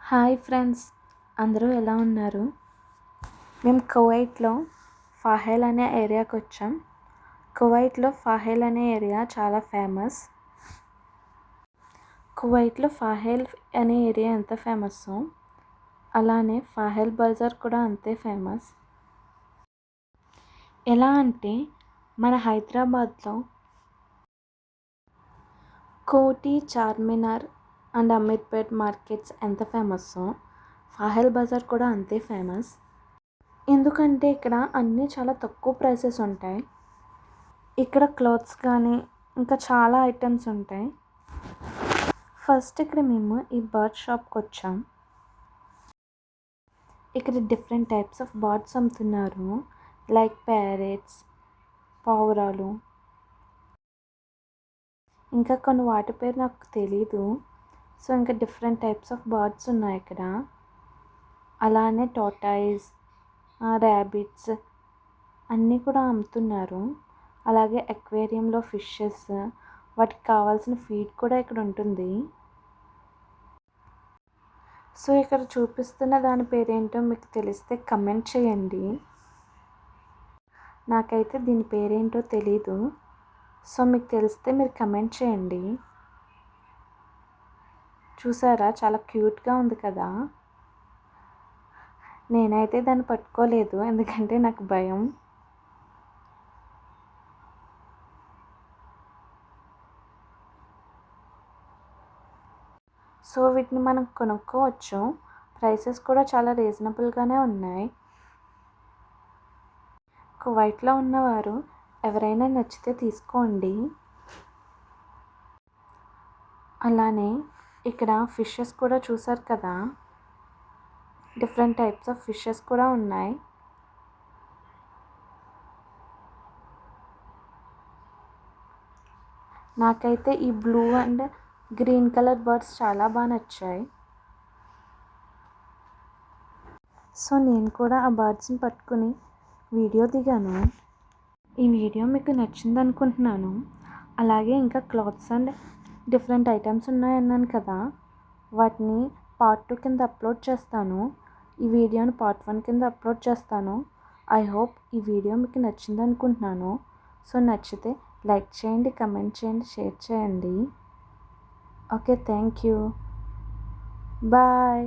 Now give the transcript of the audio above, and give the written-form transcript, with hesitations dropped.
Hi friends, అందరూ ఎలా ఉన్నారు? మేము కువైట్లో ఫాహెల్ అనే ఏరియాకి వచ్చాం. కువైట్లో ఫాహెల్ అనే ఏరియా చాలా ఫేమస్. కువైట్లో ఫాహెల్ అనే ఏరియా ఎంత ఫేమస్సో అలానే ఫాహెల్ బజార్ కూడా అంతే ఫేమస్. ఎలా అంటే మన హైదరాబాద్లో కోటి, చార్మినార్ అండ్ అమీర్పేట్ మార్కెట్స్ ఎంత ఫేమస్సో ఫాహెల్ బజార్ కూడా అంతే ఫేమస్. ఎందుకంటే ఇక్కడ అన్నీ చాలా తక్కువ ప్రైసెస్ ఉంటాయి. ఇక్కడ క్లాత్స్ కానీ ఇంకా చాలా ఐటమ్స్ ఉంటాయి. ఫస్ట్ ఇక్కడ మేము ఈ బర్డ్ షాప్కి వచ్చాం. ఇక్కడ డిఫరెంట్ టైప్స్ ఆఫ్ బర్డ్స్ అమ్ముతున్నారు. లైక్ ప్యారెట్స్, పావురాలు, ఇంకా కొన్ని వాటి పేరు నాకు తెలీదు. సో ఇంకా డిఫరెంట్ టైప్స్ ఆఫ్ బర్డ్స్ ఉన్నాయి ఇక్కడ. అలానే టార్టాయిస్, ర్యాబిట్స్ అన్నీ కూడా అమ్ముతున్నారు. అలాగే అక్వేరియంలో ఫిషెస్, వాటికి కావాల్సిన ఫీడ్ కూడా ఇక్కడ ఉంటుంది. సో ఇక్కడ చూపిస్తున్న దాని పేరేంటో మీకు తెలిస్తే కమెంట్ చేయండి. నాకైతే దీని పేరేంటో తెలీదు. సో మీకు తెలిస్తే మీరు కమెంట్ చేయండి. చూసారా, చాలా క్యూట్గా ఉంది కదా. నేనైతే దాన్ని పట్టుకోలేదు ఎందుకంటే నాకు భయం. సో వీటిని మనం కొనుక్కోవచ్చు. ప్రైసెస్ కూడా చాలా రీజనబుల్గానే ఉన్నాయి. కువైట్లో ఉన్నవారు ఎవరైనా నచ్చితే తీసుకోండి. అలానే ఇక్కడ ఫిషెస్ కూడా చూసారు కదా, డిఫరెంట్ టైప్స్ ఆఫ్ ఫిషెస్ కూడా ఉన్నాయి. నాకైతే ఈ blue and green colour birds చాలా బాగా నచ్చాయి. సో నేను కూడా ఆ బర్డ్స్ని పట్టుకుని వీడియో దిగాను. ఈ వీడియో మీకు నచ్చింది అనుకుంటున్నాను. అలాగే ఇంకా క్లాత్స్ అండ్ డిఫరెంట్ ఐటమ్స్ ఉన్నాయన్నాను కదా, వాటిని పార్ట్ 2 కింద అప్లోడ్ చేస్తాను. ఈ వీడియోని పార్ట్ 1 కింద అప్లోడ్ చేస్తాను. ఐ హోప్ ఈ వీడియో మీకు నచ్చింది అనుకుంటున్నాను. సో నచ్చితే లైక్ చేయండి, కమెంట్ చేయండి, షేర్ చేయండి. Okay, thank you, bye.